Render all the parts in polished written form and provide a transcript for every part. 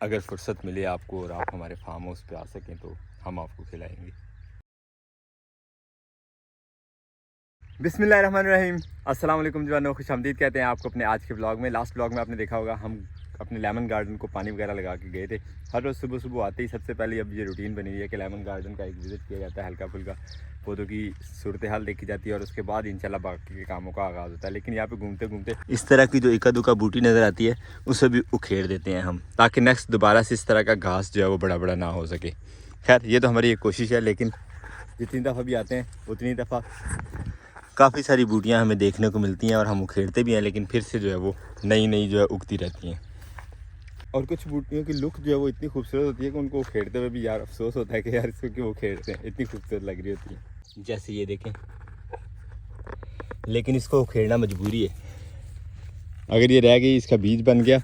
अगर फुर्सत मिले आपको और आप हमारे फार्म हाउस पे आ सकें तो हम आपको खिलाएंगे। बिस्मिल्लाहिर्रहमानिर्रहीम। अस्सलाम वालेकुम जवानों, खुशामदीद कहते हैं आपको अपने आज के ब्लॉग में। लास्ट ब्लॉग में आपने देखा होगा हम अपने लेमन गार्डन को पानी वगैरह लगा के गए थे। हर रोज़ सुबह सुबह आते ही सबसे पहले अब ये रूटीन बनी हुई है कि लेमन गार्डन का एक विज़िट किया जाता है, हल्का फुल्का पौधों की सूरत हाल देखी जाती है और उसके बाद इंशाल्लाह बाकी के कामों का आगाज़ होता है। लेकिन यहाँ पे घूमते घूमते इस तरह की जो इक्का दुक्का बूटी नज़र आती है उसे भी उखेड़ देते हैं हम, ताकि नेक्स्ट दोबारा से इस तरह का घास जो है वो बड़ा बड़ा ना हो सके। खैर ये तो हमारी एक कोशिश है, लेकिन जितनी दफ़ा भी आते हैं उतनी दफ़ा काफ़ी सारी बूटियाँ हमें देखने को मिलती हैं और हम उखेड़ते भी हैं, लेकिन फिर से जो है वो नई नई जो है उगती रहती हैं। और कुछ बूटियों की लुक जो है वो इतनी खूबसूरत होती है कि उनको उखेड़ते हुए भी यार अफसोस होता है कि यार इसको क्यों उखेड़ते हैं, इतनी खूबसूरत लग रही होती है। जैसे ये देखें, लेकिन इसको उखेड़ना मजबूरी है। अगर ये रह गई, इसका बीज बन गया,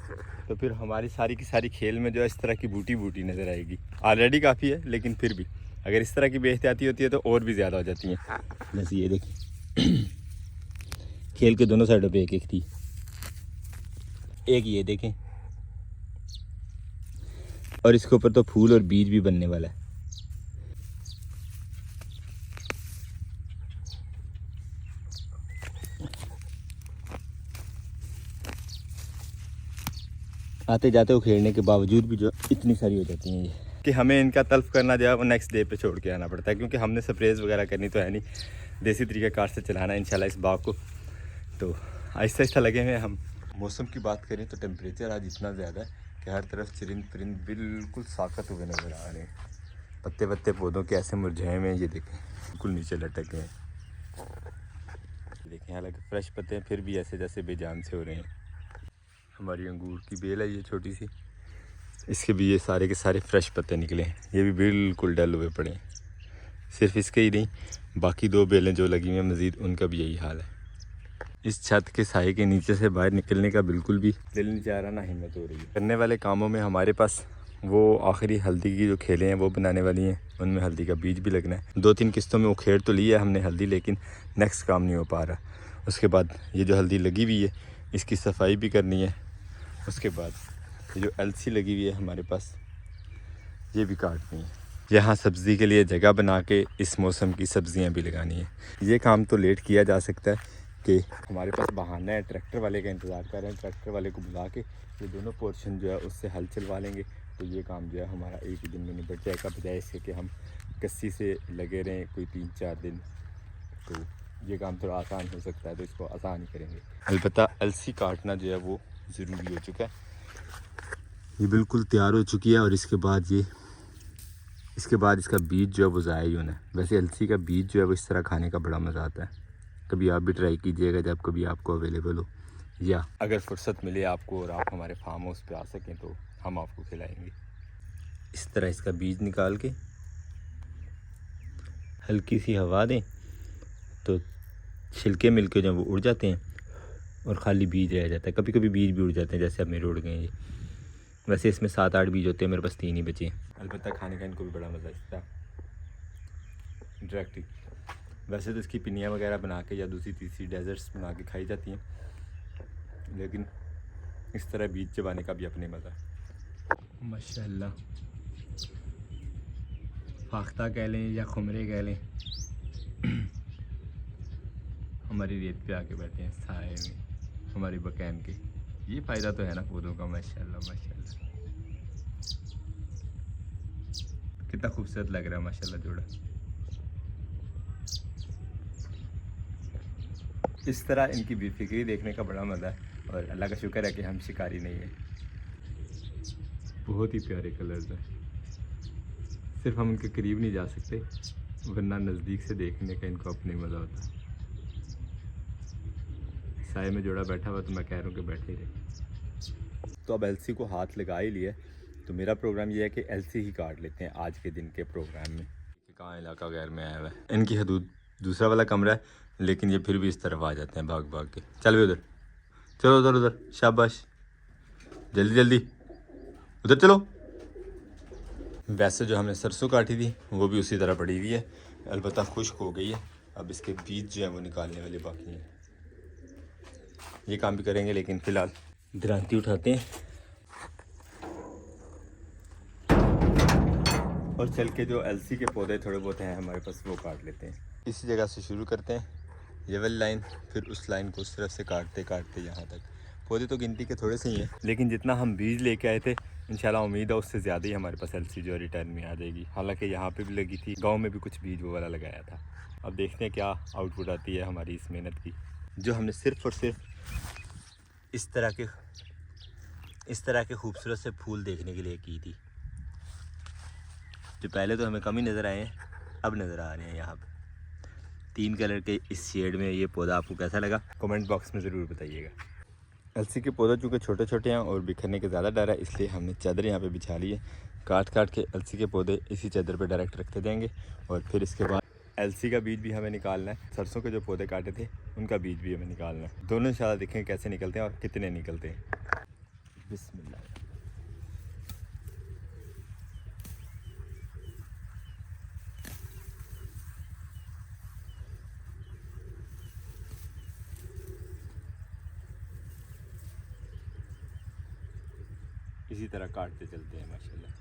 तो फिर हमारी सारी की सारी खेल में जो है इस तरह की बूटी बूटी नज़र आएगी। ऑलरेडी काफ़ी है, लेकिन फिर भी अगर इस तरह की बेहतियाती होती है तो और भी ज़्यादा हो जाती हैं। जैसे ये देखें, खेल के दोनों साइडों पे एक एक थी। एक ये देखें, और इसके ऊपर तो फूल और बीज भी बनने वाला है। आते जाते उखेड़ने के बावजूद भी जो इतनी सारी हो जाती हैं ये कि हमें इनका तल्फ करना जो है वो नेक्स्ट डे पे छोड़ के आना पड़ता है, क्योंकि हमने स्प्रेज वगैरह करनी तो है नहीं, देसी तरीक़ाकार से चलाना है इंशाल्लाह इस बाग को। तो आहिस्ता आहिस्ता लगे हुए हम। मौसम की बात करें तो टेम्परेचर आज इतना ज़्यादा है कि हर तरफ चरिंद परिंद बिल्कुल साकत हुए नज़र आ रहे हैं। पत्ते पत्ते पौधों के ऐसे मुरझाए हुए हैं, ये देखें बिल्कुल नीचे लटक गए हैं। देखें हालांकि फ्रेश पत्ते हैं, फिर भी ऐसे जैसे बेजान से हो रहे हैं। हमारी अंगूर की बेल है ये छोटी सी, इसके भी ये सारे के सारे फ्रेश पत्ते निकले हैं, ये भी बिल्कुल डल हुए पड़े हैं। सिर्फ इसके ही नहीं, बाकी दो बेलें जो लगी हुई हैं मज़ीद उनका भी यही हाल है। इस छत के साए के नीचे से बाहर निकलने का बिल्कुल भी दिल नहीं चाह रहा, ना हिम्मत हो रही है। करने वाले कामों में हमारे पास वो आखिरी हल्दी की जो खेलें हैं वो बनाने वाली हैं, उनमें हल्दी का बीज भी लगना है। 2-3 किस्तों में उखेड़ तो लिया है हमने हल्दी, लेकिन नेक्स्ट काम नहीं हो पा रहा। उसके बाद ये जो हल्दी लगी हुई है इसकी सफाई भी करनी है। उसके बाद ये जो अलसी लगी हुई है हमारे पास ये भी काटनी है। यहाँ सब्ज़ी के लिए जगह बना के इस मौसम की सब्ज़ियाँ भी लगानी है। ये काम तो लेट किया जा सकता है कि हमारे पास बहाना है, ट्रैक्टर वाले का इंतज़ार कर रहे हैं। ट्रैक्टर वाले को बुला के ये दोनों पोर्शन जो है उससे हल चलवा लेंगे, तो ये काम जो है हमारा एक ही दिन में निपट जाएगा, बजाय इसके कि हम कस्सी से लगे रहें कोई 3-4 दिन। तो ये काम थोड़ा आसान हो सकता है, तो इसको आसान ही करेंगे। अलबत्ता अलसी काटना जो है वो ज़रूरी हो चुका है। ये बिल्कुल तैयार हो चुकी है और इसके बाद इसका बीज जो है वो ज़ाया ही होना है। वैसे अलसी का बीज जो है वो इस तरह खाने का बड़ा मज़ा आता है। कभी आप भी ट्राई कीजिएगा जब कभी आपको अवेलेबल हो, या अगर फुर्सत मिले आपको और आप हमारे फार्म हाउस पे आ सकें तो हम आपको खिलाएंगे। इस तरह इसका बीज निकाल के हल्की सी हवा दें तो छिलके मिलके जो वो उड़ जाते हैं और ख़ाली बीज रह जाता है। कभी कभी बीज भी उड़ जाते हैं, जैसे अब मेरे उड़ गए ये। वैसे इसमें 7-8 बीज होते हैं, मेरे पास 3 ही बचे हैं। अलबत्ता खाने का इनको भी बड़ा मज़ा आता है डायरेक्ट ही। वैसे तो इसकी पिनिया वगैरह बना के या दूसरी तीसरी डेजर्ट्स बना के खाई जाती हैं, लेकिन इस तरह बीज चबाने का भी अपने मज़ा है। माशाल्लाह, फाख्ता कह लें या खुमरे कह लें, हमारी रेत पे आके बैठे हैं साए में हमारी बकैन के। ये फ़ायदा तो है ना पौधों का। माशाल्लाह माशाल्लाह, कितना खूबसूरत लग रहा है माशाल्लाह जोड़ा। इस तरह इनकी बेफिक्री देखने का बड़ा मज़ा है, और अल्लाह का शुक्र है कि हम शिकारी नहीं हैं। बहुत ही प्यारे कलर्स हैं, सिर्फ हम उनके करीब नहीं जा सकते, वरना नज़दीक से देखने का इनको अपने मज़ा होता है। साए में जोड़ा बैठा हुआ तो मैं कह रहा हूँ कि बैठे ही रहे। तो अब एलसी को हाथ लगा ही लिया, तो मेरा प्रोग्राम ये है कि एलसी ही काट लेते हैं आज के दिन के प्रोग्राम में। कहाँ इलाका गैर में आया हुआ है, इनकी हदूद दूसरा वाला कमरा है, लेकिन ये फिर भी इस तरफ आ जाते हैं भाग भाग के। चल भी उधर, चलो उधर उधर, शाबाश, जल्दी जल्दी उधर चलो। वैसे जो हमने सरसों काटी थी वो भी उसी तरह पड़ी हुई है, अलबत्ता खुश्क हो गई है। अब इसके बीज जो हैं वो निकालने वाले बाकी हैं, ये काम भी करेंगे, लेकिन फ़िलहाल दरांती उठाते हैं। और चल के जो अलसी के पौधे थोड़े बहुत हैं हमारे पास वो काट लेते हैं। इसी जगह से शुरू करते हैं, ये वाली लाइन, फिर उस लाइन को उस तरफ से काटते काटते यहाँ तक। पौधे तो गिनती के थोड़े से ही हैं, लेकिन जितना हम बीज लेके आए थे इंशाल्लाह उम्मीद है उससे ज़्यादा ही हमारे पास अलसी जो है रिटर्न में आ जाएगी। हालांकि यहाँ पे भी लगी थी, गांव में भी कुछ बीज वो वाला लगाया था। अब देखते हैं क्या आउटपुट आती है हमारी इस मेहनत की, जो हमने सिर्फ़ और सिर्फ इस तरह के खूबसूरत से फूल देखने के लिए की थी, जो पहले तो हमें कम ही नज़र आए हैं, अब नज़र आ रहे हैं यहाँ पे 3 कलर के इस शेड में। ये पौधा आपको कैसा लगा कमेंट बॉक्स में ज़रूर बताइएगा। अलसी के पौधे चूँकि छोटे छोटे हैं और बिखरने के ज़्यादा डर है, इसलिए हमने चादर यहाँ पे बिछा ली है। काट के अलसी के पौधे इसी चादर पे डायरेक्ट रखते देंगे। और फिर इसके बाद अलसी का बीज भी हमें निकालना है, सरसों के जो पौधे काटे थे उनका बीज भी हमें निकालना है। दोनों इंशाल्लाह देखें कैसे निकलते हैं और कितने निकलते हैं। बिस्मिल्लाह। इसी तरह काटते चलते हैं माशाल्लाह।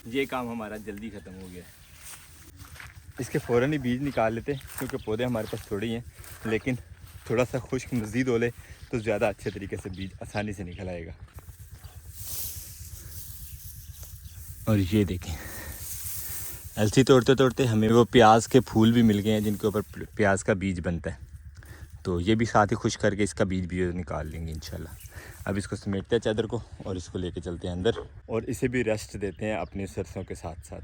ये काम हमारा जल्दी ख़त्म हो गया। इसके फ़ौरन ही बीज निकाल लेते क्योंकि पौधे हमारे पास थोड़े ही हैं, लेकिन थोड़ा सा खुश्क मज़ीद हो ले तो ज़्यादा अच्छे तरीके से बीज आसानी से निकल आएगा। और ये देखें अलसी तोड़ते तोड़ते हमें वो प्याज के फूल भी मिल गए हैं जिनके ऊपर प्याज का बीज बनता है, तो ये भी साथ ही खुश करके इसका बीज भी निकाल लेंगे इंशाल्लाह। अब इसको समेटते हैं चादर को और इसको लेके चलते हैं अंदर और इसे भी रेस्ट देते हैं अपनी सरसों के साथ साथ।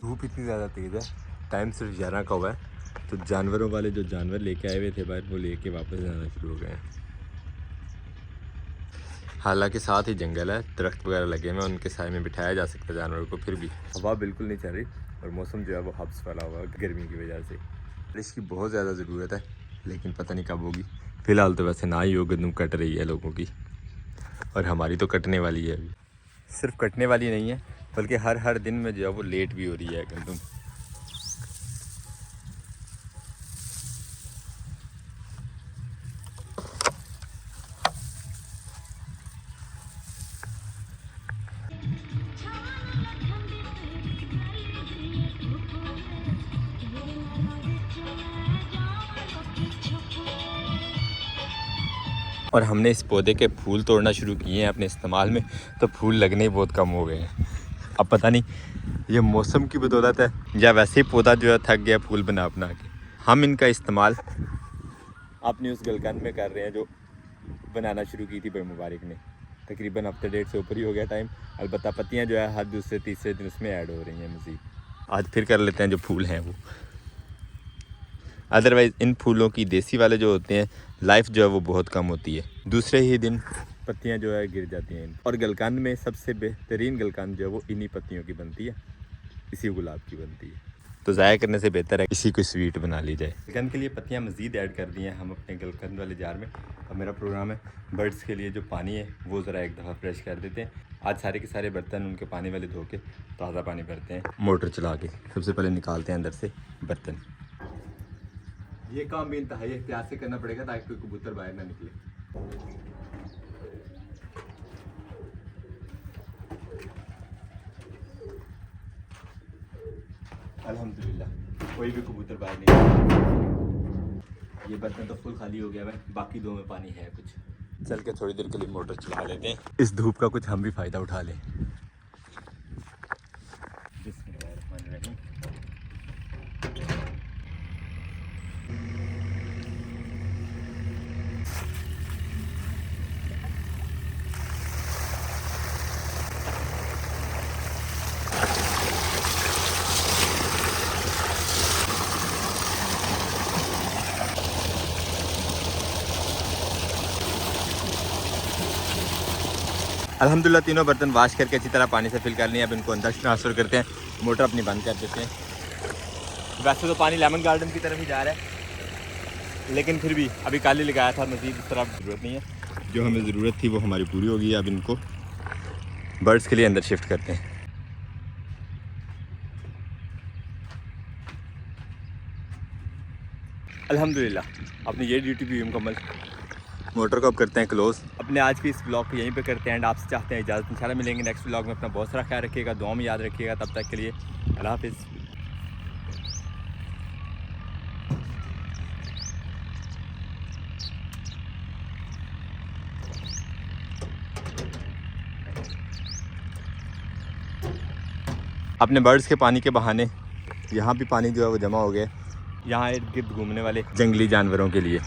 धूप इतनी ज़्यादा तेज़ है, टाइम सिर्फ 11 का हुआ है, तो जानवरों वाले जो जानवर लेके आए हुए थे बाहर वो लेके वापस जाना शुरू हो गए हैं। हालांकि साथ ही जंगल है, दरख्त वगैरह लगे हुए हैं, उनके साए में बिठाया जा सकता है जानवरों को, फिर भी हवा बिल्कुल नहीं चल रही और मौसम जो है वो हब्स वाला हुआ है गर्मी की वजह से। बारिश की बहुत ज़्यादा ज़रूरत है, लेकिन पता नहीं कब होगी। फ़िलहाल तो वैसे ना ही हो, गंदम कट रही है लोगों की और हमारी तो कटने वाली है अभी। सिर्फ कटने वाली नहीं है बल्कि हर दिन में जो है वो लेट भी हो रही है गंदम। और हमने इस पौधे के फूल तोड़ना शुरू किए हैं अपने इस्तेमाल में, तो फूल लगने ही बहुत कम हो गए हैं। अब पता नहीं ये मौसम की बदौलत है या वैसे ही पौधा जो है थक गया फूल बना के। हम इनका इस्तेमाल अपनी उस गलकंद में कर रहे हैं जो बनाना शुरू की थी बड़े मुबारक ने। तकरीबन हफ्ते डेढ़ से ऊपर ही हो गया टाइम। अलबत्ता पत्तियाँ जो है हर दूसरे तीसरे दिन उसमें ऐड हो रही हैं मज़ीद। आज फिर कर लेते हैं जो फूल हैं वो। अदरवाइज़ इन फूलों की देसी वाले जो होते हैं लाइफ जो है वो बहुत कम होती है, दूसरे ही दिन पत्तियां जो है गिर जाती हैं। और गलकंद में सबसे बेहतरीन गलकंद जो है वो इन्हीं पत्तियों की बनती है, इसी गुलाब की बनती है। तो ज़ाया करने से बेहतर है इसी को स्वीट बना ली जाए। गुलकंद के लिए पत्तियाँ मज़ीद ऐड कर दी हैं हम अपने गुलकंद वाले जार में। अब मेरा प्रोग्राम है बर्ड्स के लिए जो पानी है वो ज़रा एक दफ़ा फ्रेश कर देते हैं। आज सारे के सारे बर्तन उनके पानी वाले धो के ताज़ा पानी भरते हैं मोटर चला के। सबसे पहले निकालते हैं अंदर से बर्तन। ये काम भी इंतहाई एहतियात से करना पड़ेगा ताकि कोई कबूतर बाहर ना निकले। अल्हम्दुलिल्लाह कोई भी कबूतर बाहर नहीं। ये बर्तन तो फुल खाली हो गया है, बाकी दो में पानी है कुछ। चल के थोड़ी देर के लिए मोटर चला लेते हैं, इस धूप का कुछ हम भी फ़ायदा उठा लें। बिस्मिल्लाहिर्रहमानिर्रहीम। अल्हम्दुलिल्लाह तीनों बर्तन वाश करके अच्छी तरह पानी से फिल कर लिए। अब इनको अंदर ट्रांसफ़र करते हैं, मोटर अपनी बंद कर देते हैं। वैसे तो पानी लेमन गार्डन की तरफ ही जा रहा है, लेकिन फिर भी अभी काली लगाया था, मज़ीद इस तरह ज़रूरत नहीं है। जो हमें ज़रूरत थी वो हमारी पूरी होगी। अब इनको बर्ड्स के लिए अंदर शिफ्ट करते हैं। अल्हम्दुलिल्लाह अपनी ये ड्यूटी भी मुकम्मल। मोटर को अब करते हैं क्लोज़। अपने आज की इस ब्लॉग को यहीं पे करते हैं एंड आपसे चाहते हैं इजाज़त। इंशाल्लाह मिलेंगे नेक्स्ट ब्लॉग में। अपना बहुत सारा ख्याल रखिएगा, दुआ में याद रखिएगा। तब तक के लिए अल्लाह हाफ़िज़। अपने बर्ड्स के पानी के बहाने यहाँ भी पानी जो है वो जमा हो गया, यहाँ इर्द गिर्द घूमने वाले जंगली जानवरों के लिए।